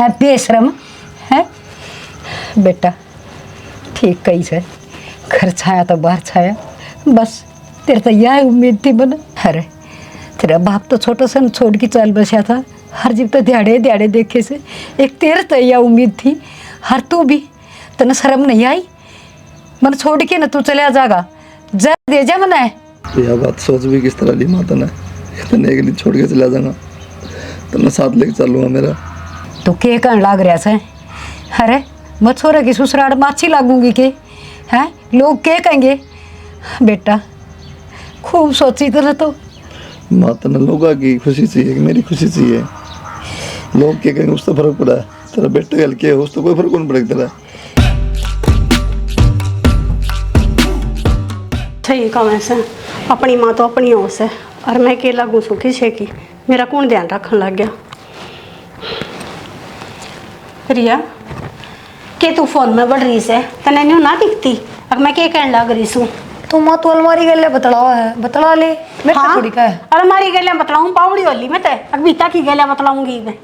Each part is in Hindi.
है बेशरम है। बेटा ठीक कही से, घर छाया तो बाहर छाया, बस तेरे तो यह उम्मीद थी बना। अरे तेरा बाप तो छोटा सा छोड़ के चल बसा था, हर जीव तो दिहाड़े दिहाड़े देखे से, एक तेरे तो यह उम्मीद थी, हर तू भी तने शर्म नहीं आई? मन छोड़ के ना तू चला जाएगा, जा दे जा मना है। यह बात सोच भी किस तरह ली माता ने, इतने के लिए छोड़ के चला जाऊंगा तो मैं साथ लेके चलूंगा मेरा। तो के कहने लाग रहा से? अरे मैं छोरे की ससुराल में अच्छी लागूंगी के? हैं लोग के कहेंगे? बेटा खूब सोची तरह तो माता ने लोगों की खुशी चाहिए कि मेरी खुशी चाहिए? लोग क्या कहेंगे उससे फर्क पड़ा है? तेरा बेटे गल के उस तो कोई फर्क नहीं पड़ेगा तेरा। सही कहा वैसे, अपनी माँ तो अपनी होश है और मैं अकेला घुसूँ किसे की, मेरा कौन ध्यान रखने लग गया। रिया के तू फोन में बढ़ रही से, तने न्यू ना दिखती अब मैं क्या कहने लग रही हूँ? तो माँ तो अलमारी गले बतलावा है, बतला ले मेरे हाँ? थोड़ी का है। अलमारी गले बतलाऊँ पावड़ी होली मैं ते अगबीता की गले बतलाऊंगी मैं।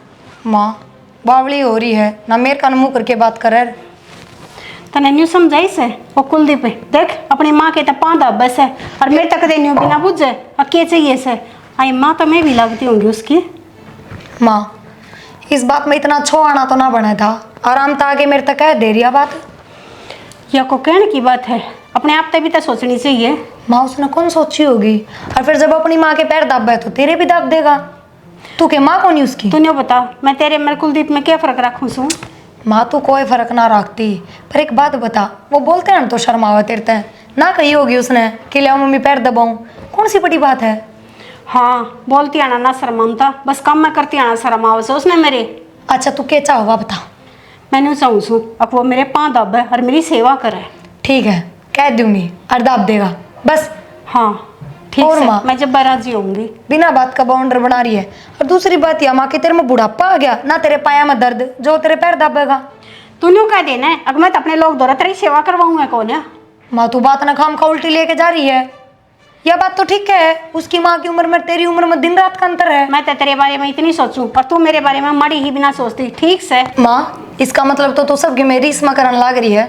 माँ बावली हो रही है ना, मेरे कान मुँह करके बात कर। तने न्यू समझाई से वो कुलदीप देख अपनी माँ के तो पाँदा बस है और मेरे तक दे न्यू बिना बुझे और के चाहिए से आई माँ तो मैं भी लगती होंगी उसकी। माँ इस बात में इतना अच्छो आना तो ना बना था, आराम था आगे मेरे तक कह दे रही बात। यह को कहने की बात है, अपने आप तक भी तो सोचनी चाहिए। माँ उसने कौन सोची होगी, और फिर जब अपनी माँ के पैर दब है तो तेरे भी दब देगा। तू के माँ कौन है उसकी? तू नहीं बता मैं तेरे मेरे कुलदीप में क्या फर्क रखूँ सू? माँ तू कोई फर्क ना रखती, पर एक बात बता, वो बोलते हैं तो शर्मावा तेरे ते ना कही होगी उसने कि ले मम्मी पैर दबाऊं, कौन सी बड़ी बात है? हाँ बोलती आना ना शर्माता, बस काम में करती आना शर्मावा से उसने मेरे। अच्छा तू क्या चाहोगा बता। मैंने चाहूँ सू अब वो मेरे पाँव दब है और मेरी सेवा करे। ठीक है कह दूंगी और दाब देगा बस। हाँ ठीक और है माँ? मैं जब राजी होंगी। बिना बात का बाउंडर बना रही है। और दूसरी बात यह माँ कि तेरे में बुढ़ापा आ गया ना, तेरे पाया में दर्द जो तेरे पैर दबेगा। तू न्यू कह देना है अगर मैं तो अपने लोग दौरा तेरी सेवा करवाऊँ मैं कौन है? माँ तू बात ना खाम खा उल्टी लेके जा रही है। यह बात तो ठीक है, उसकी माँ की उम्र में तेरी उम्र में दिन रात का अंतर है। मैं तो तेरे बारे में इतनी सोचूं पर तू मेरे बारे में माड़ी ही बिना सोचती। ठीक से माँ इसका मतलब तो तू सबकी मेरी इसमा करने लाग रही है,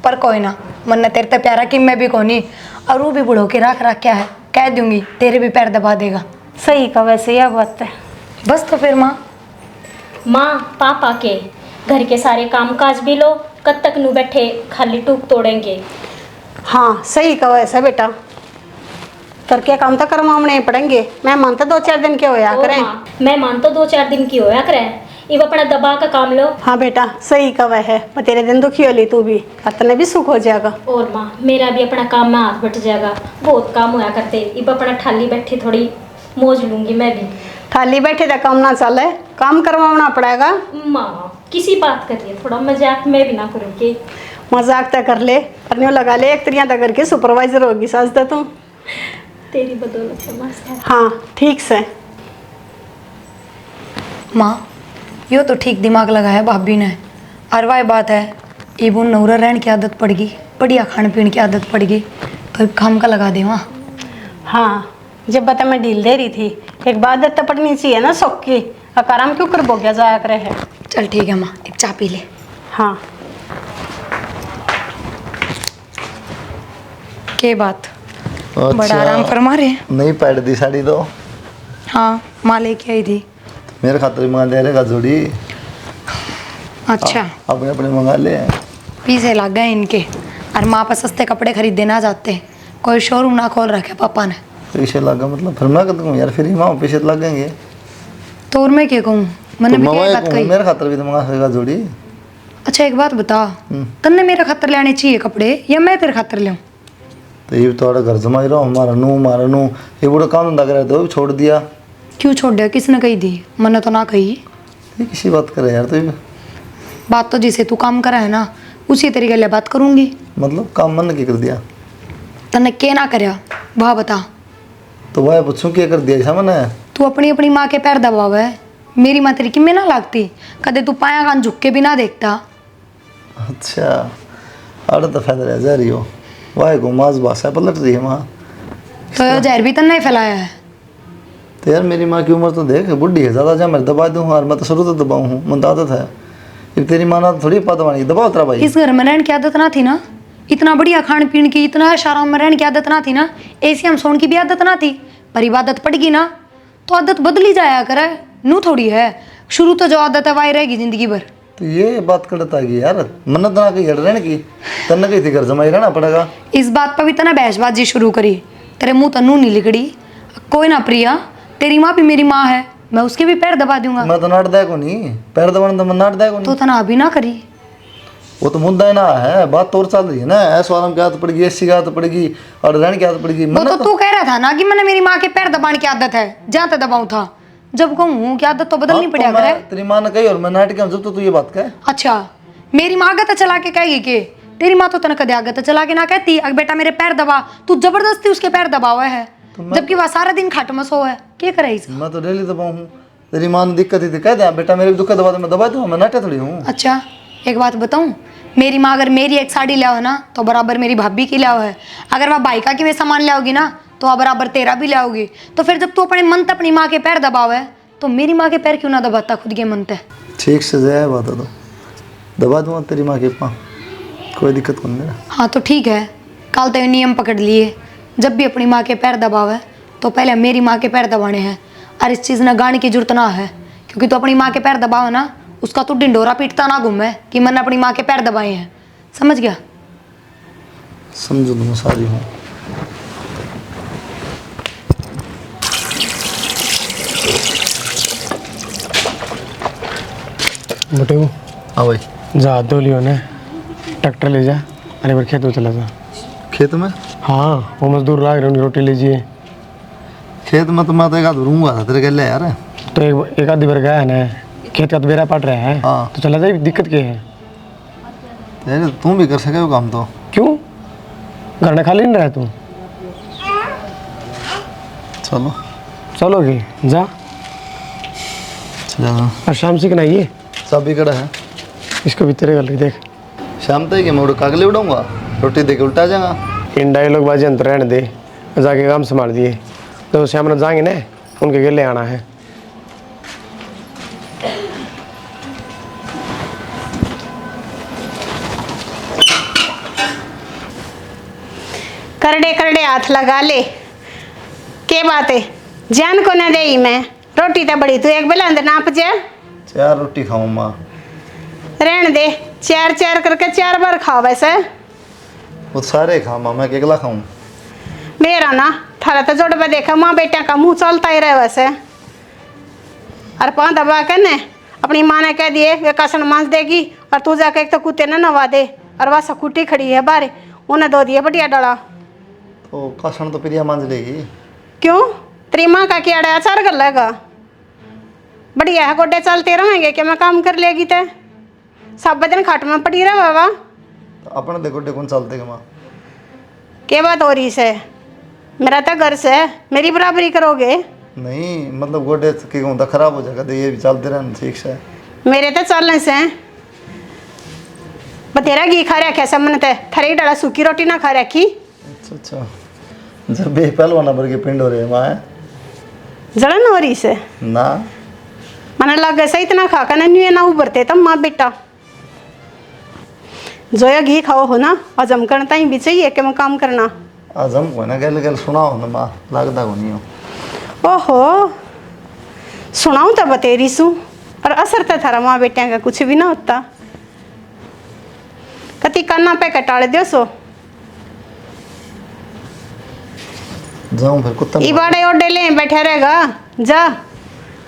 पर कोई ना, मन ने तेरे ते प्यारा कि मैं भी कोनी, और वो भी बुढ़ो के रख क्या है, कह दूंगी तेरे भी पैर दबा देगा। सही का वैसे यह बात है। बस तो फिर माँ पापा के घर के सारे काम काज भी लो, कब तक नू बैठे खाली टूक तोड़ेंगे। हाँ सही का वैसे बेटा, करके काम तो करवाने पड़ेंगे। मैं मानता 2-4 दिन के होया करें। मैं मानता 2-4 दिन की होया करें, इब अपना दबा का काम लो। हाँ बेटा सही का वह है, मैं तेरे दिन दुखी होली तू भी तने भी सुख हो जाएगा। और माँ मेरा भी अपना काम में हाथ बट जाएगा, बहुत काम होया करते, इब अपना ठाली बैठी थोड़ी मौज लूंगी मैं भी। खाली बैठे तो काम ना चले, काम करवाना पड़ेगा। माँ किसी बात करिए, थोड़ा मजाक मैं भी ना करूँगी। मजाक तो कर ले और न्यू लगा ले, एक तरिया तक के सुपरवाइजर होगी सास तो तू। तेरी बदौलत है माँ। हाँ ठीक से माँ यो तो ठीक दिमाग लगाया भाभी ने, और वह बात है इबू नौरा रहने की आदत पड़ गई, बढ़िया खाने पीने की आदत पड़ गई, तो काम का लगा दे माँ। हाँ जब बता मैं ढील दे रही थी, एक बात तो पड़नी चाहिए ना शौक की, आराम क्यों कर बोग्या जाया करे है। चल ठीक है माँ, एक चाय पी ले। हाँ के बात बड़ा आराम फरमा रहे। नहीं पैड दी साड़ी तो हाँ माँ लेके आई थी। मेरे खातर मंगा दे रहेगा जोड़ी। अच्छा अपने अपने मंगा ले। पीछे लग गए इनके, और माँ पर सस्ते कपड़े खरीदे ना जाते, कोई शोरूम ना खोल रखे पापा ने। पीछे लगा मतलब फिर मैं कर दूँ यार, फिर ही माँ पीछे लगेंगे तो और मैं क्या कहूँ, मैंने भी क्या बात कही। मेरे खातर भी तो मंगा सकेगा जोड़ी। अच्छा एक बात बता, तन्ने मेरे खातर लेने चाहिए कपड़े या मैं तेरे खातर ले? तो ये थोड़ा घर जमाई रहो, हमारा नू ये बड़ा काम धंधा करे तो छोड़ दिया। क्यों छोड़ दिया, किसने कही थी? मैंने तो ना कही। ये किसी बात करे यार तो बात तो जिसे तू काम करा है ना उसी तरीके ले बात करूंगी। मतलब काम मन क्या कर दिया? तन्ने के ना करया वह बता। तो वह पूछूं क्या कर दिया ऐसा मैंने? तू अपनी अपनी माँ के पैर दबाव है, मेरी माँ तेरी किमें ना लागती, कदे तू पाया कान झुक के भी ना देखता। अच्छा अरे तो फायदा रह जा रही हो, वाह को माज बासा पलट रही है माँ। तो जहर भी तन्ने फैलाया है। तो यार मेरी माँ की उम्र तो देख बुढ़ी है ज़्यादा, जहाँ मैं दबा दूँ और मैं तो शुरू तो दबाऊँ हूँ, मन आदत है। फिर तेरी माँ ना थोड़ी पदवानी दबाओ तेरा भाई। इस घर में रहने की आदत ना थी ना, इतना बढ़िया खान पीन की, इतना ऐश आराम में रहने की आदत ना थी ना, एसी हम सोने की भी आदत ना थी, पर इबादत पड़ गई ना तो आदत बदली जाया करे। नू थोड़ी है, शुरू तो जो आदत है वही रहेगी जिंदगी भर। तो ये बात करता है यार, मन्नत ना कही रहने की, तन्ने कही थी घर जमाई रहना पड़ेगा। इस बात पर भी तना बहसबाजी शुरू करी, तेरे मुंह तो नू नहीं लिकड़ी। कोई ना प्रिया, तेरी माँ भी मेरी माँ है, मैं उसके भी पैर दबा दूंगा। मैं तो नाट दे को नहीं, पैर दबाने तो मैं नाट दे को नहीं। तो तना अभी ना करी, वो तो मुद्दा ही ना है, बात तो और चल रही है ना, ऐसा आराम की आदत पड़ेगी, ऐसी की आदत पड़ेगी और रहने की आदत पड़ेगी। वो तो तू कह रहा था ना कि मैंने मेरी माँ के पैर दबाने की आदत है, जहाँ तक दबाऊं था। जब कहूँ कि आदत तो बदलनी पड़ेगा करे। तेरी माँ ने कही और मैं नाटक जब तो तू ये बात कह। अच्छा, मेरी माँ आगत चला के कहेगी कि तेरी माँ तो तने कदे आगत चला के ना कहती, अगर बेटा मेरे पैर दबा, तू जबरदस्ती उसके पैर दबावा है, जबकि वह सारा दिन खाट मसो है। क्या करे इसका? मैं तो डेली दबाऊ हूँ, तेरी माँ ने दिक्कत ही थी कह दे बेटा मेरे भी दुख दबा दे, मैं दबा दूँ, मैं नाटे थोड़ी हूँ। अच्छा, एक बात बताऊं, मेरी माँ अगर मेरी एक साड़ी लाओ ना तो बराबर मेरी भाभी की लाओ है, अगर वह भाई का की वे सामान लाओगी ना तो वह बराबर तेरा भी लाओगी। तो फिर जब तू अपने मन तक अपनी माँ के पैर दबाव है तो मेरी माँ के पैर क्यों ना दबाता खुद के मन तक? ठीक से जाए बात है तो दबा दूंगा तेरी माँ के पाँव, कोई दिक्कत नहीं मेरा। हाँ तो ठीक है, कल तो ये नियम पकड़ लिए, जब भी अपनी माँ के पैर दबावे तो पहले मेरी माँ के पैर दबाने हैं। और इस चीज़ में गाने की जरूरत ना है, क्योंकि तो अपनी माँ के पैर दबावे ना, उसका तो डिंडोरा पीटता ना घूमे कि मैंने अपनी माँ के पैर दबाए हैं। समझ गया? समझो तो मैं सारी हूँ। बटेऊ हाँ भाई, जा दो लियो ने ट्रैक्टर ले जा, अरे बार खेत में चला जा। खेत में? हाँ, वो मजदूर ला रहे रोटी लीजिए। खेत में तो मैं तो एक आध रूंगा था तेरे गले यार। तो एक आधी बार गया है ना, खेत का तो बेरा पट रहा है। हाँ। तो चला जाए, दिक्कत क्या है? यार तुम भी कर सके हो काम तो। क्यों, घर में खाली नहीं रहा तू? चलो चलोगे जा, चलो। और शाम से बनाइए। सब भी कड़ा है, इसको भी तेरे गल देख। शाम तक मैं उड़ कागले उड़ाऊंगा, रोटी दे के उल्टा जाएगा। इन डायलॉग बाजी अंतर रहने दे, जाके काम संभाल दिए। तो श्याम ने जाएंगे ना, उनके गले आना है। करड़े करड़े हाथ लगा ले, के बात है? जान को ना दे मैं रोटी तो बड़ी, तू एक बेला अंदर नाप जा। 4 रोटी खाऊं माँ? रहने दे, 4 करके 4 बार खाओ वैसे। वो सारे खा माँ, मैं अकेला खाऊं? मेरा ना थारा तो जोड़ पे देखा, माँ बेटा का मुंह चलता ही रहे वैसे। और पाँव दबा कर ने अपनी माँ ने कह दिए वे कासन मांस देगी, और तू जाके एक तो कुत्ते ने नवा दे, और वह सकुटी खड़ी है बाहर, उन्हें दो दिया बढ़िया डला। तो कासन तो प्रिया मांझ लेगी। क्यों, तेरी माँ का क्या अड़ा 4 कर लेगा? बढ़िया है, गोडे चलते रहेंगे कि मैं काम कर लेगी ते सब बदन खाट में पड़ी रहा बाबा। तो अपने देखो कौन चलते माँ? क्या बात हो रही से? मेरा तो घर से मेरी बराबरी करोगे? नहीं मतलब गोडे की होता खराब हो जाएगा, तो ये भी चलते रहना ठीक से। मेरे तो चलने से बतेरा घी खा रखा समन ते थरी डाला सूखी रोटी ना खा रखी। अच्छा अच्छा, जब भी पहलवाना भर के पिंड हो रहे माँ है जड़न हो रही से ना, मन लग से इतना खा कर नहीं ना उभरते तब माँ बेटा। जो या घी खाओ हो ना, हजम करना ही भी चाहिए कि मैं काम करना। आज हम को ना गल गल सुनाओ ना माँ, लगता को नहीं हो। ओहो, सुनाऊं तो बतेरी सू, और असर तो थारा माँ बेटिया का कुछ भी ना होता। कति काना पे कटाड़ दियो सो जाऊं फिर कुत्ता ई बाड़े ओडे ले बैठे रहेगा। जा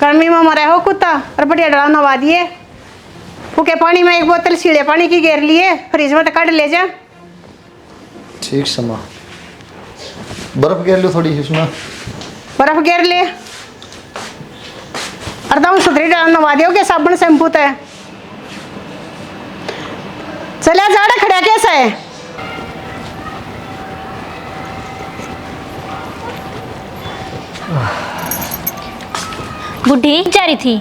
गर्मी में मरे हो कुत्ता, और बढ़िया डरा नवा दिए। फूके पानी में 1 बोतल सीढ़े पानी की घेर लिए, फ्रिज में तो काट ले जा। ठीक से माँ, बर्फ घेर लो थोड़ी इसमें। बर्फ घेर ले, और दाऊ सुथरी डाल नवा दियो के साबुन शैम्पू ते। चलिया जाड़ा खड़ा कैसा है? बुढ़ी जा रही थी,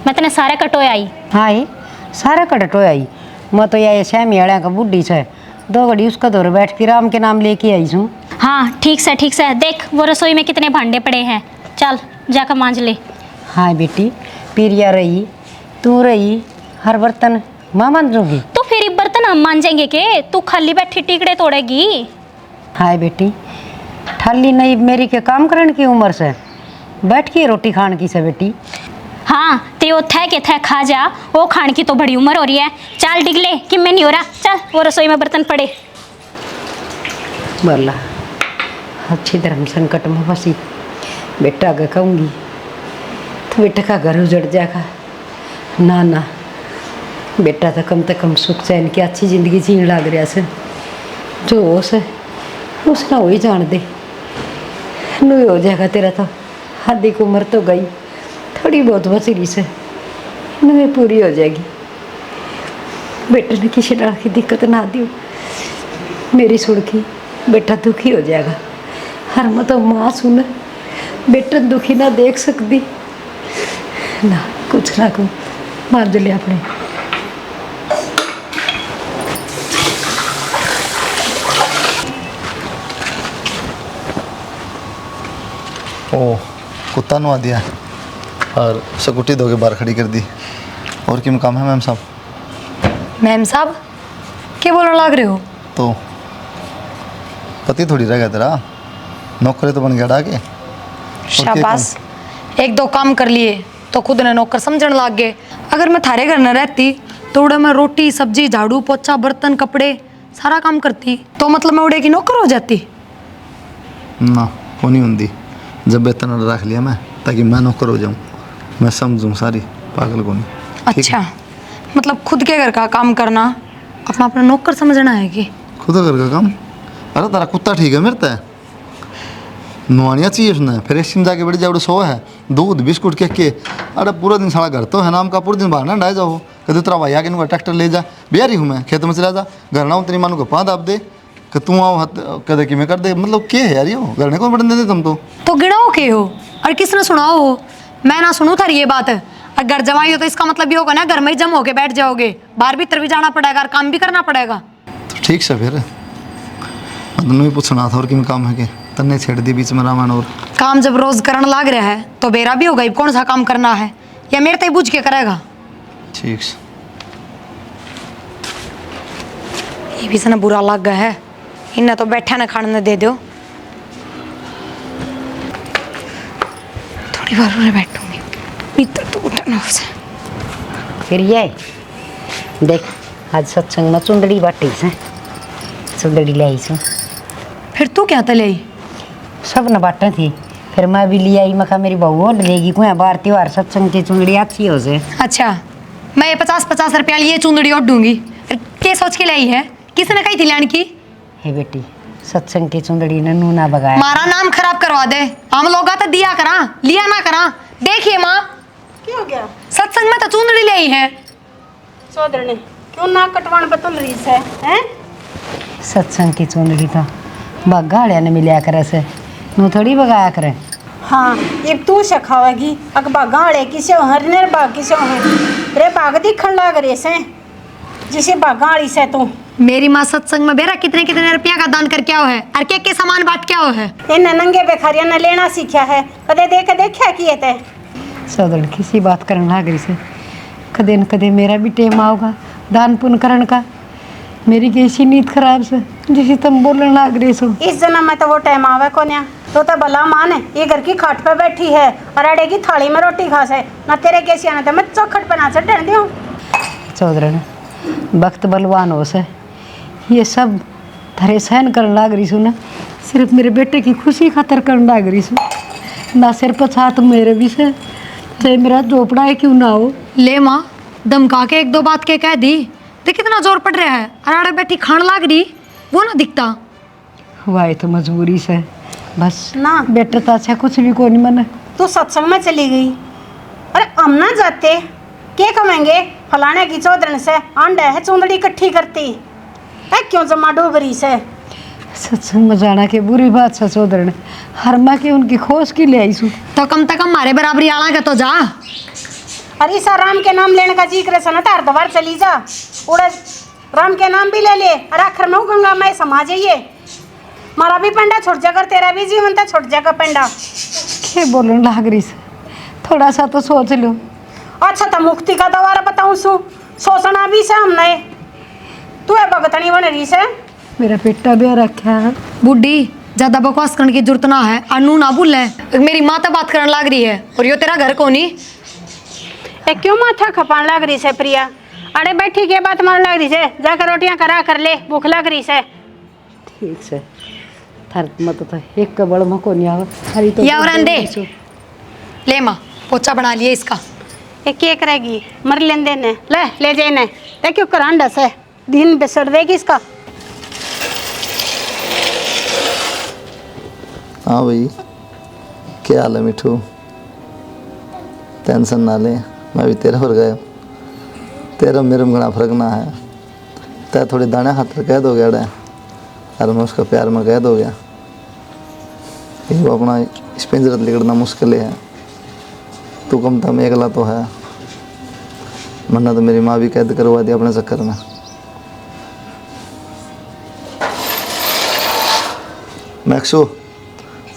मैं तने सारे कटोए आई। हाँ ही सारा कटटो आई। मैं तो ये श्यामी अड़ा का बुढ़ी से 2 घड़ी उसका दौर बैठ के राम के नाम लेके आई हूँ। हाँ ठीक से ठीक से, देख वो रसोई में कितने भांडे पड़े हैं, चल जाकर मांज ले। हाँ बेटी, पीरिया रही, तू रही, हर बर्तन मैं मान जाऊंगी। तो फिर ये बर्तन हम मांजेंगे के? तू खाली बैठी टिकड़े तोड़ेगी? हाय बेटी, ठाली नहीं मेरी के काम करने की उम्र से, बैठ के रोटी खान की से बेटी। हाँ ते वो थे के थे खा जा, वो खान की तो बड़ी उम्र हो रही है। चल डिगले कि मैं नहीं हो रहा, चल वो रसोई में बर्तन पड़े। बोला अच्छी धर्म संकट में फंसी, बेटा का कहूँगी तो बेटा का घर उजड़ जाएगा। ना ना, बेटा तो कम से कम सुख चैन की अच्छी जिंदगी जीने लग रहा से, जो हो से उसने वही जान दे। नहीं हो जाएगा तेरा तो, आधी की उम्र तो गई, थोड़ी बहुत बचेगी से नहीं पूरी हो जाएगी। बेटे ने किसी तरह की दिक्कत ना दी, मेरी सुन की बेटा दुखी हो जाएगा। हर मत तो माँ सुन, बेटा दुखी ना देख सकती ना, कुछ ना कहूँ मार जले अपने। ओ कुत्ता नुआ दिया और स्कूटी धो के बाहर खड़ी कर दी। और क्या काम है मैम साहब? मैम साहब क्या बोलने लग रहे हो? तो पति थोड़ी रह गया तेरा, नौकरी तो बन गया डाके। शाबाश, एक दो काम कर लिए तो खुद ने नौकर समझने लग गए। अगर मैं थारे घर न रहती तो उड़े मैं रोटी सब्जी झाड़ू पोछा बर्तन कपड़े सारा काम करती, तो मतलब मैं उड़े की नौकर हो जाती ना। को नहीं होती, जब वेतन रख लिया मैं ताकि मैं नौकर हो जाऊँ, मैं समझूँ सारी, पागल को नहीं। अच्छा, मतलब खुद के घर का काम करना अपना अपना नौकर समझना है कि? खुद घर का काम? अरे तेरा कुत्ता ठीक है मेरे तय, नुआनिया चाहिए उसने, फिर एक जाके बड़ी जाओ सो है, दूध बिस्कुट के अरे पूरा दिन सारा घर तो है नाम का, पूरे दिन बाहर ना डाय जाओ। कदे तेरा भाई आके इनका ट्रैक्टर ले जा, बिहारी हूँ मैं, खेत में चला जा, घर ना हूँ तेरी मानू को पाँच दाब दे कि तू आओ हाथ कदे कि मैं कर दे। मतलब क्या है यार ये, घर ने कौन बढ़ने देते तुम तो गिड़ाओ के हो और किसने सुनाओ हो? मैं ना सुनूं थारी ये बात। अगर जवाई हो तो इसका मतलब ये होगा ना घर में ही जम होके बैठ जाओगे, बाहर भीतर भी जाना पड़ेगा और काम भी करना पड़ेगा। तो ठीक से फिर मैं पूछना था और कि काम है कि तन्ने छेड़ दी बीच में रामायण। और काम जब रोज करने लग रहा है तो बेरा भी होगा, कौन सा काम करना है या मेरे तय बुझ के करेगा? ठीक से ये भी सना बुरा लग गया है, इन्हें तो बैठा ना खाने दे दो, थोड़ी बार में बैठूंगी, इधर तो उठना हो से। फिर ये देख आज सत्संग में चुंदड़ी बाटी से, चुंदड़ी ले आई से। फिर तू क्या तले आई? सब न बाटें थी, फिर मैं भी ले आई। मैं कहा मेरी बहू और लेगी कोई बार त्योहार सत्संग की चुंदड़ी अच्छी हो से। अच्छा, मैं ये 50-50 रुपया लिए चुंदड़ी और दूंगी, क्या सोच के लाई है? किसने कही थी लाने की? हे बेटी, सत्संग की चुंदड़ी ने नूना बगाया, मारा नाम खराब करवा दे। हम लोग तो दिया करा लिया ना करा। देखिए माँ, क्या हो गया? सत्संग में तो चुंदड़ी ले आई है। सोदर ने क्यों ना कटवान बतल रही है हैं? सत्संग की चुंदड़ी तो बगाड़िया ने मिलिया करे से, नू थोड़ी बगाया करे। हाँ, ये तू सखावेगी अग बागाड़े किसे हरने बाग किसे है रे, बाग दिखण लाग रे से जिसे बागाड़ी से तू। मेरी माँ सत्संग में बेरा कितने कितने रुपया का दान करके आओ है और के सामान बांट के आओ है। इन नंगे बेखारिया ने लेना सीखा है, कदे देख देखा किए थे। सौदड़ किसी बात करने लाग रही से, कदे न कदे मेरा भी टेम आओगा दान पुण्य करने का। मेरी कैसी नींद खराब से जिसे तुम बोलने लाग रही सो। इस जन्म में तो वो टाइम आवे को न्या, तो भला मान है ये घर की खाट पे बैठी है और अड़े की थाली में रोटी खा से ना, तेरे कैसी आने तो मैं चौखट बना से डर दूँ। चौधरी ने वक्त बलवान हो से, ये सब धरे सहन करने लाग रही सू ना, सिर्फ मेरे बेटे की खुशी खातर करने लाग रही सू ना, सिर पर छात मेरे भी से, चाहे मेरा झोपड़ा है क्यों ना हो। ले माँ, धमका के एक दो बात के कह दी, देख कितना जोर पड़ रहा है, अराड़े बैठी खान लाग रही, वो ना दिखता हुआ है तो मजबूरी से, बस ना बेटर तो अच्छा कुछ भी को नहीं मन। तू सत्संग में चली गई, अरे हम ना जाते क्या कमेंगे? फलाने की चौधरी से अंडे है चुंदड़ी इकट्ठी करती है, क्यों जमा डूबरी से? सत्संग में जाना के बुरी बात से चौधरी ने हर माँ के उनकी खोज की ले आई सू, तो कम से कम हमारे बराबरी आला के तो जा। अरे सा राम के नाम लेने का जिक्र है ना, तार दबार चली जा, उड़े राम के नाम भी ले ले और आखिर में गंगा मैं समा जाइए। मारा भी पेंडा छुट जाकर, तेरा भी जीवन था छुट जाकर पेंडा। के बोलने लाग रही से, थोड़ा सा तो सोच लो। अच्छा तो मुक्ति का दोबारा बताऊँ सू, सोचना भी से हमने तू है भगतनी बन रही से। मेरा बेटा भी रखा है। बुढ़ी ज्यादा बकवास करने की जरूरत ना है, अनु ना भूल है। मेरी माता बात करने लग रही है और यो तेरा घर कोनी। ए क्यों माथा खपान लग रही से प्रिया? अरे बैठी के बात मान लग रही से, जाकर रोटियां करा कर ले, भूख लग रही से। ठीक से थार मत तो एक का बड़ मको नहीं आवा हरी तो या और दे ले माँ पोचा बना लिए इसका। ए के करेगी मर लेन देने ले जाने ते क्यों करान डस है दिन बेसर देगी इसका। हाँ भाई, क्या हाल है मिठू? टेंशन ना ले, मैं भी तेरे पर गया। तेरा मेरे में घना फर्क ना है। तै थोड़ी दाने खातर कह दो गया और मैं उसका प्यार में कह दो गया। वो अपना इस पिंजरत लिकड़ना मुश्किल है। तू कम था मैं अगला तो है, वरना तो मेरी माँ भी कैद करवा दी अपने चक्कर में। मैक्सू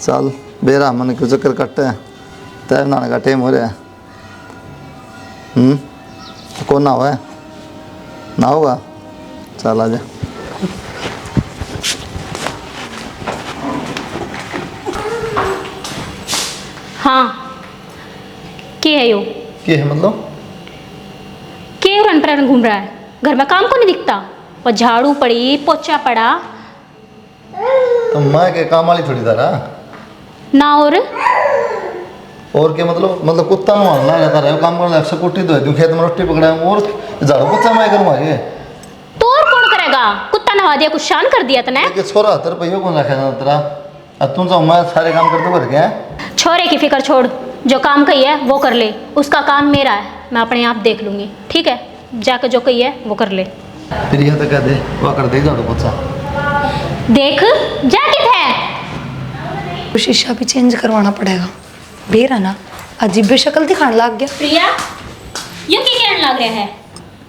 चल बेरा मन क्यों चक्कर कट्टे हैं, तय नहाने का टाइम हो रहा है। कौन ना हुआ है ना होगा, चल आजा। हाँ के है यो? क्या है मतलब? के रन पर घूम रहा है? घर में काम को नहीं दिखता? वो झाड़ू पड़ी पोछा पड़ा तो मैं के काम वाली थोड़ी था ना। और क्या मतलब कुत्ता नुहाना रहता रहे काम करना स्कूटी धो दूँ, खेत में रोटी पकड़ा और झाड़ू पोछा मैं करूँगा ये। तो और कौन करेगा? कुत्ता नहा दिया, कुछ शान कर दिया तने। छोरा 70 रुपये कौन रखे ना तेरा? अब तुम तो मैं सारे काम करते कर गया। छोरे की फिक्र छोड़, जो काम कही है वो कर ले। उसका काम मेरा है, मैं अपने आप देख लूंगी। ठीक है, जाकर जो कही है वो कर ले। फिर यह तो कह दे वो कर दे झाड़ू पोछा। देख जाके है शीशा भी चेंज करवाना पड़ेगा। बेरा ना अजीब शक्ल दिखाने लग गया। प्रिया ये क्या कहने लग रहा है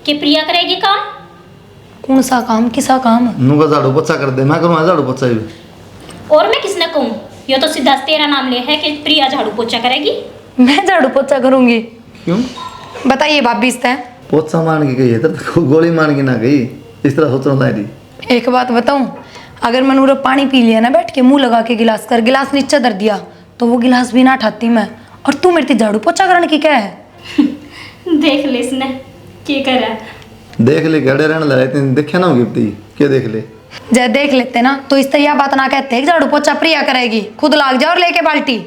कि प्रिया करेगी काम? कौन सा काम, किसा काम? नू का झाड़ू पोछा कर दे, मैं करूँगा झाड़ू पोछा भी। और मैं किसने कहूँ? ये तो सीधा तेरा नाम ले है कि प्रिया झाड़ू पोछा करेगी। मैं झाड़ू पोछा करूंगी? क्यों? बताइए भाभी इस तरह पोछा मान के गई है तो गोली मान के ना गई, इस तरह सोचना था रही। एक बात बताऊं, अगर मनूरा पानी पी लिया ना बैठ के मुंह लगा के गिलास कर, गिलास नीचे धर दिया तो वो गिलास भी ना उठाती मैं। और तू मेरे झाड़ू पोछा करने की क्या है? देख ले इसने क्या कर रहा है। देख ले गड़े रहने लगे देखे ना गिफ्टी क्या देख ले। जब देख लेते ना तो इस तरह यह बात ना कहते झाड़ू पोछा प्रिया करेगी, खुद लाग जा और लेके बाल्टी।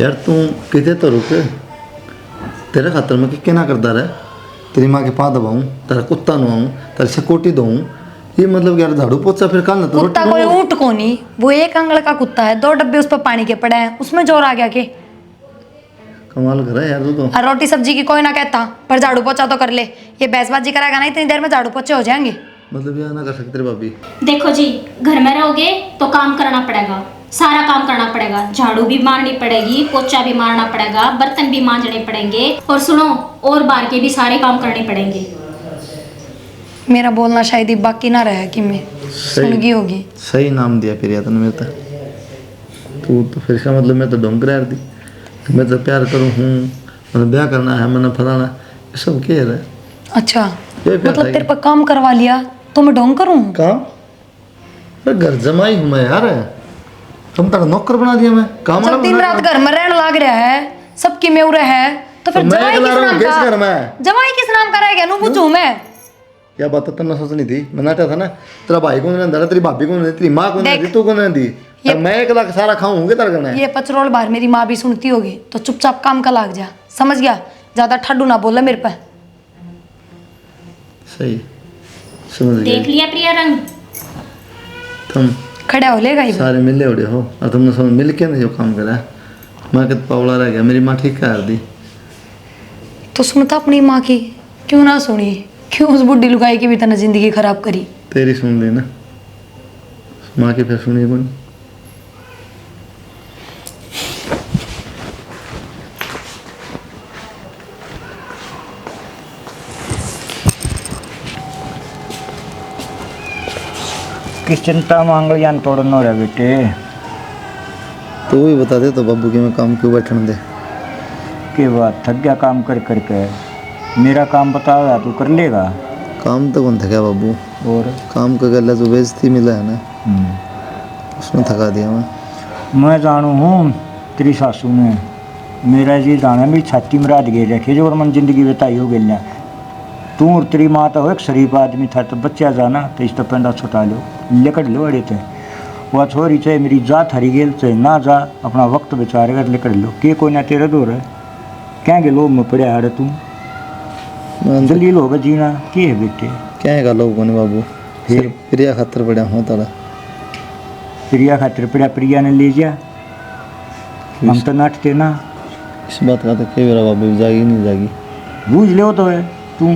यार तू कितने तो रुक, तेरे खातर में क्या ना करता रहे। तेरी माँ के पाँव दबाऊँ, तेरा कुत्ता नुआऊँ, तेरी सिक्योरिटी दूँ, ये मतलब यार झाड़ू पोछा फिर कल तो कुत्ता कोई ऊँट को नहीं, वो एक अंगड़ का कुत्ता है। 2 डब्बे उस पर पानी के पड़े हैं, उसमें जोर आ गया के। कमाल कर यार तू तो। और रोटी सब्जी की कोई ना कहता, पर झाड़ू पोछा तो कर ले। ये बहसबाजी कराएगा ना इतनी देर में झाड़ू पोछे हो जाएंगे। मतलब यह ना कर सकते रे भाभी। देखो जी, घर में रहोगे तो काम करना पड़ेगा, सारा काम करना पड़ेगा। झाड़ू भी मारनी पड़ेगी, पोछा भी मारना पड़ेगा, बर्तन भी मांजने पड़ेंगे, और सुनो और बाहर के भी सारे काम करने पड़ेंगे। मेरा बोलना शायद ही बाकी ना रहा कि मैं सुन गई होगी। सही नाम दिया फिर यार तूने मेरे तक। तू तो फिर इसका मतलब मैं तो ढोंग रहा दी, मैं तो प्यार करूँ हूँ, मैंने ब्याह करना है, मैंने फलाना, ये सब क्या है? अच्छा ये प्यार मतलब था तेरे पर काम करवा लिया तो मैं ढोंग करूँ? काम? अरे घर जमाई हूँ मैं यार, तुम तेरा नौकर बना दिया मैं काम। जब दिन रात घर में रहने लग रहा है, सबकी मेउरे है, तो फिर मैं जवाई अकेला किस रहूं, नाम किस घर का? में? जवाई किस नाम का रहेगा? नु पूछूं मैं। क्या बात तो ना सोचनी थी, मैं नाटा था ना। तेरा भाई को नहीं दे, तेरी भाभी को नहीं, तेरी माँ को नहीं दी, तू को नहीं दी। अब मैं अकेला सारा खाऊंगे तेरा करना है। ये पचरोल बाहर मेरी माँ भी सुनती होगी, तो चुपचाप काम का लाग जा, समझ गया? ज्यादा ठड्डू ना बोला मेरे पे। सही समझ गया। देख लिया प्रिया रंग? तुम खड़ा हो लेगा ही सारे मिले उड़े हो और तुमने सब मिल के नहीं जो काम करा। मैं कित पावड़ा रह गया, मेरी माँ ठीक कर दी। तो सुनता अपनी माँ की, क्यों ना सुनी? क्यों उस बुढ़ी लुगाई की भी तना जिंदगी खराब करी? तेरी सुन ली ना, माँ की फिर सुनी कौन? किस चिंता मांगल यान तोड़नो रे बेटे। तू ही बता दे तो बाबू की मैं काम क्यों बैठने दे। के बात थक गया काम कर करके। मेरा काम बताओ तू कर लेगा। काम तो कौन थका बाबू, और काम का गला जो बेइज्जती मिला है ना उसमें थका दिया मैं जानू हूँ तेरी सासू ने मेरा जी जाना मेरी छाती में रात गिर रखी जो और मन जिंदगी बताई हो गई तू और तेरी माँ तो हो एक शरीफ आदमी था तो बच्चा जाना तो इस तो पेंडा छुटा लो लेकड़ लो अड़े थे वह छोरी चाहे मेरी जात हरी गेल चाहे ना जा अपना वक्त बेचारेगा लेकड़ लो के कोई ना तेरा दो रहे क्या गे लोग में पड़े हारे तू जलील होगा जीना के है बेटे क्या है लोग कोने बाबू, फिर प्रिया खातर पड़ा हूँ तारा। प्रिया खातिर पड़ा प्रिया ने ले जा हम तो नाटते ना इस बात का तो कई बार बाबू जागी नहीं जागी बूझ लो तो है तू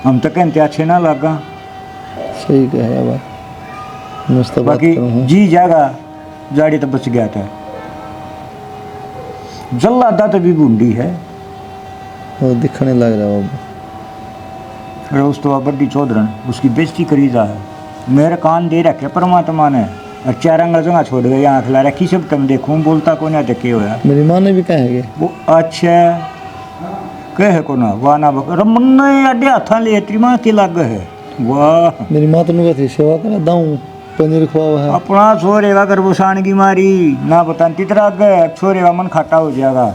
हम तो कहते अच्छे ना लगा सही कहे बात मुझसे बात बाकी करूँ जी जागा जाड़ी तो बच गया था जल्लादा तो भी बूंदी है वो दिखने लग रहा बाबू। फिर उस तो बड्डी चौधरन उसकी बेइज्जती करी जा है मेरे कान दे रखे परमात्मा ने और चार अंगल जगह छोड़ गए यहाँ खिला रखी सब तुम देखूँ बोलता को ना देखे हुआ मेरी माँ ने भी कहेंगे वो अच्छा कहे को ना वाह ना रमन अड्डे हाथा ले तेरी माँ की लग है वाह मेरी माँ तो नुका थी सेवा करा दाऊँ पनीर खुआ है अपना छोरेगा गर्भसान की मारी ना बता तितरा गए छोरेगा मन खाटा हो जाएगा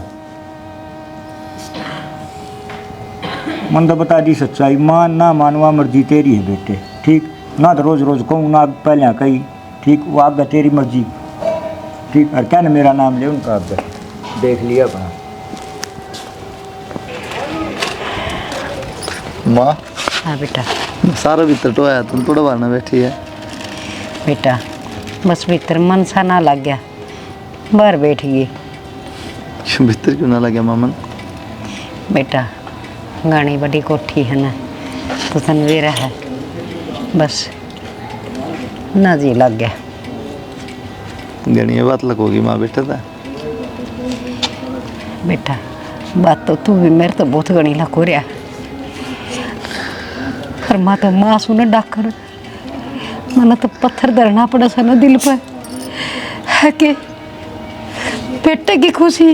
मन तो बता दी सच्चाई मान ना मानवा मर्जी तेरी है बेटे ठीक ना तो रोज रोज कहूँ ना पहले कही ठीक वो आगे तेरी मर्जी ठीक और क्या ना मेरा नाम ले उनका आगे देख लिया अपना माँ। हाँ बेटा सारा भीतर टोया तुम थोड़ा बाहर बैठी है बेटा बस भीतर मन सा ना लग गया बाहर बैठ गई। भीतर क्यों ना लगे मामन? बेटा घनी बड़ी कोठी है ना तो तनवीर है बस ना जी लग गया। गणी बात लगोगी माँ बेटे था बेटा बात तो तू भी मेरे तो बहुत गणी लग रहा पर माँ तो माँ सुन डाकर मना तो पत्थर धरना पड़ा सा ना दिल पर है कि बेटे की खुशी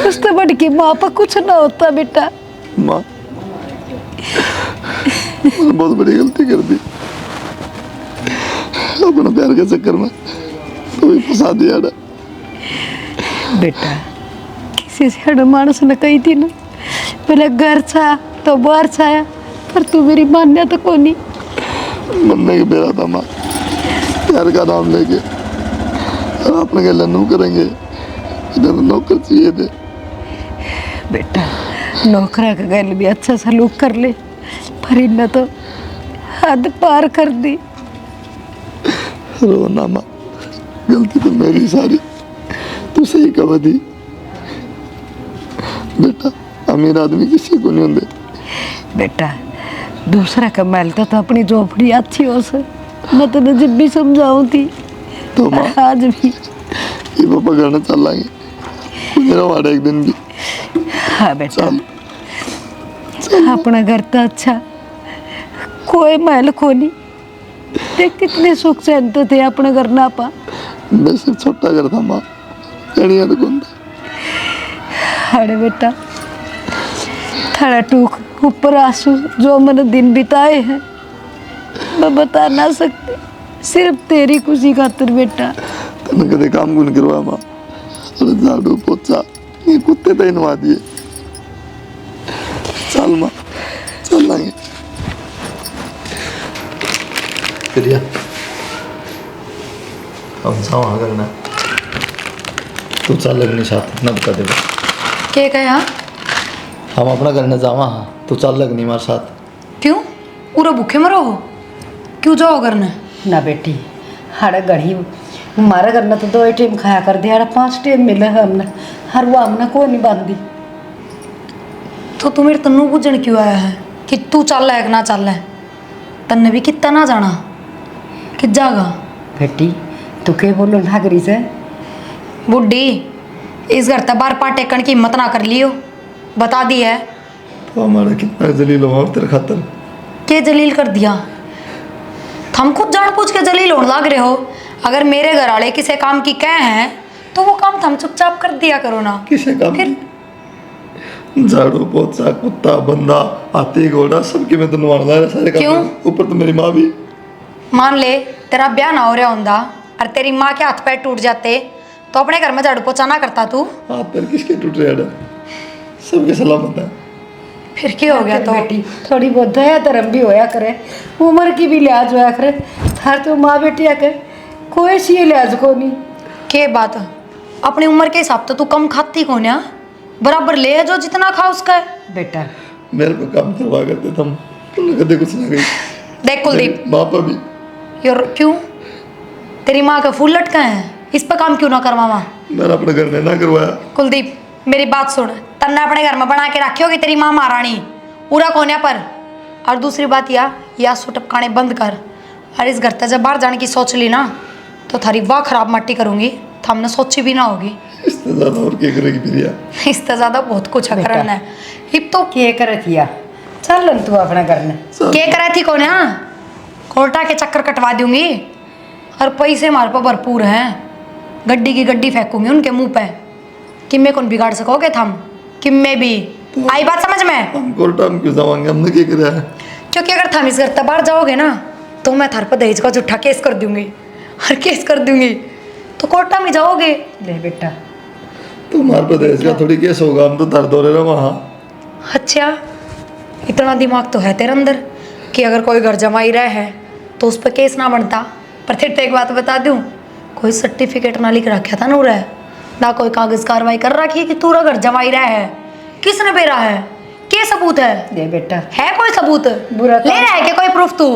उससे बढ़ के माँ पर कुछ ना होता बेटा। माँ बहुत बड़ी गलती कर दी अपना प्यार के चक्कर में तो भी फंसा दिया ना बेटा किसी से हड़ मानस ने कही थी ना पहले घर छाया तो बाहर छाया पर तू मेरी मान्या तो को नहीं मरने के बेरा था माँ प्यार का नाम लेके और अपने के लन्नू करेंगे इधर तो नौकर चाहिए थे बेटा नौकरा का गल भी अच्छा सलूक कर ले पर इन्हें तो हद पार कर दी। रोना माँ गलती तो मेरी सारी तू सही कह दी बेटा अमीर आदमी किसी को नहीं होंगे बेटा दूसरा का मैल तो अपनी झोपड़ी अच्छी हो से मैं तेने जब भी समझाऊं थी तो माँ आज भी ये पापा करना चल लाएंगे मेरा वाड़ा एक दिन भी। हाँ बेटा अपना घर तो अच्छा कोई महल को नहीं देख कितने सुख चैन तो थे अपने घर ना पा मैं सिर्फ छोटा घर था माँ कड़िया तो कौन था। अरे बेटा थोड़ा टूक ऊपर आंसू जो मैंने दिन बिताए हैं मैं बता ना सकती सिर्फ तेरी खुशी खातिर बेटा। तने कदे काम कौन करवा माँ अरे झाड़ू पोछा ये कुत्ते तो इनवा दिए चल माँ चल लाएंगे प्रिया अब जाओ वहाँ करना तू चल लगनी साथ न बता देगा के कहा हम अपना करने जावा हाँ तू चल लगनी हमारे साथ। क्यों पूरा भूखे मरो हो क्यों जाओ करने ना बेटी हर घड़ी हमारे घर में तो 2 टाइम खाया कर दिया 5 टाइम मिले हमने हर वो हमने कोई नहीं बांधी। तो तू मेरे तन्नू बुझन क्यों आया है कि तू चल है कि ना चल है तन्ने भी कितना ना जाना कि जागा बेटी तू क्या बोलो नागरी से बुढ़ी इस घर तबार पा टेकन की हिम्मत ना कर लियो बता दी है तो हमारा कितना जलील हुआ तेरे खातर के जलील कर दिया हम खुद जान पूछ के जलील होने लग रहे हो। अगर मेरे घर वाले किसी काम की कह हैं तो वो काम हम चुपचाप कर दिया करो ना किसे काम फिर झाड़ू पोछा कुत्ता बंदा हाथी घोड़ा सबके मैं तो नवाना है सारे काम। क्यों? ऊपर तो मेरी माँ भी। मान ले तेरा ब्याह ना हो रहा होंदा और तेरी माँ के हाथ पैर टूट जाते तो अपने घर में झाड़ू पोछा ना करता तू? हाथ पैर किसके टूट रहे हैं? सबके सलामत है। फिर क्या हो गया तो? बेटी थोड़ी बहुत दया धर्म भी होया करे, उम्र की भी लिहाज होया करे। हर तो माँ बेटी आके कोई सी लिहाज को नहीं। के बात अपनी उम्र के हिसाब तो तू कम खाती कौन है? बराबर ले जो जितना खा उसका है। बेटा मेरे को काम करवा करते तुम कदे कुछ ना गई। देख कुलदीप, माँ पर भी योर क्यों तेरी माँ का फूल लटका है, इस पर काम क्यों ना करवावा? मैंने अपने घर में ना करवाया। कुलदीप मेरी बात सुन, तन्ने अपने घर में बना के रखी होगी तेरी माँ महारानी पूरा कोने पर। और दूसरी बात या सुटपकाने बंद कर। और इस घर से जब बाहर जाने की सोच ली ना तो थारी वाह खराब मट्टी करूंगी, तो हमने सोची भी ना होगी। इससे ज्यादा और क्या करेगी प्रिया? इससे ज्यादा बहुत कुछ बेटा। करना है। हिप तो के करे थिया चल तू अपना करने। के करे थी कौन है? कोर्टा के चक्कर कटवा दूंगी और पैसे हमारे पर भरपूर हैं। गड्डी की गड्डी फेंकूंगी उनके मुंह पे। किम्मे कौन बिगाड़ सकोगे थम? किम्मे भी आई बात समझ में? हम कोर्टा में क्यों जावांगे? हमने क्या करा है? क्योंकि अगर थम इस घर से बाहर जाओगे ना तो मैं थार पर दहेज का झूठा केस कर दूंगी और केस कर दूंगी तो कोर्टा में जाओगे। ले बेटा तुम्हारे पर दहेज का थोड़ी केस होगा, हम तो दर्द हो रहे ना वहाँ। अच्छा इतना दिमाग तो है तेरे अंदर कि अगर कोई घर जमाई रहा है तो उस पर केस ना बनता। पर फिर तो एक बात बता दूं, कोई सर्टिफिकेट ना लिख रखा था नूरा है ना कोई कागज कार्रवाई कर रखी है कि तू घर जमाई रहा है। किसने बेरा है? क्या सबूत है? ले बेटा है कोई सबूत? बुरा ले रहा है क्या कोई प्रूफ तू?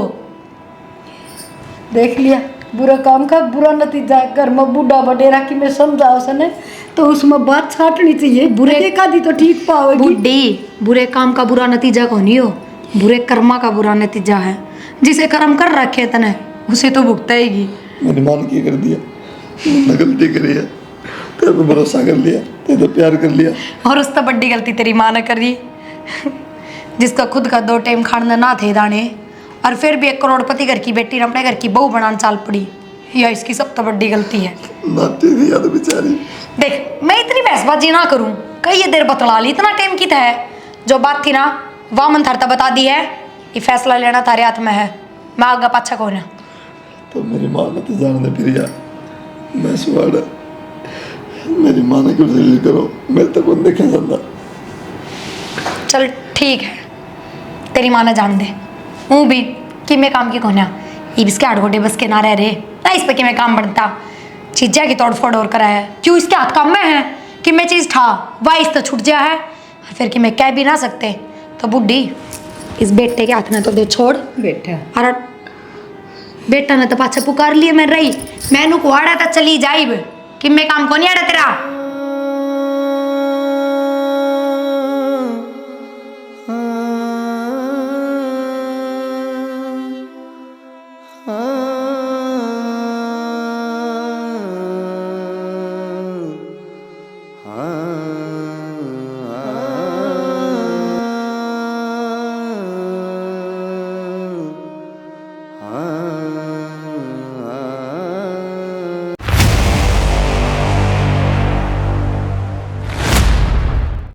देख लिया बुरा काम का बुरा नतीजा। घर में बूढ़ा वडेरा की मैं समझाओ सने तो उसमें बात छाटनी चाहिए। बुरे के का दी तो ठीक पाओगी। बुढ़ी बुरे काम का बुरा नतीजा कौन ही हो, बुरे कर्मा का बुरा नतीजा है। जिसे कर्म कर रखे तने उसे तो भुगतेगी। मैंने मान की कर दिया, मैंने गलती करी है, तेरे पे भरोसा कर लिया, तेरे पे प्यार कर लिया। और उस तो बड़ी गलती तेरी माँ ने करी जिसका खुद का 2 टाइम खाना ना थे दाने और फिर भी 1 करोड़पति घर की बेटी ने अपने घर की बहू बनाने चाल पड़ी। यह इसकी सब तो बड़ी गलती है। नाटी थी याद बेचारी। देख मैं इतनी बहसबाजी ना करूं, कई ये देर बतला ली, इतना टाइम की था जो बात थी ना वह मन थरता बता दी है। ये फैसला लेना तारे हाथ में है, मैं आगे पाछा कौन है। तो मेरी माँ ने तो जान दे प्रिया, मैं सुवाड़ा मेरी माँ ने क्यों जलील करो, मेरे तक कौन देखा जाता। चल ठीक है तेरी माँ ने जान दे हूँ भी कि मैं काम की कोना ये इसके हाथ गोडे बस के ना रह रहे ना इस पे कि मैं काम बनता चीज़ा की तोड़ फोड़ और करा है। क्यों इसके हाथ काम में है कि मैं चीज़ ठा वाइस तो छूट जा है और फिर कि मैं कह भी ना सकते तो बुढ़ी इस बेटे के हाथ में तो दे छोड़। बेटा और बेटा ने तो पाछा पुकार लिए मैं रही मैनू को आड़ा तो चली जाइब कि मैं काम को नहीं आड़ा तेरा।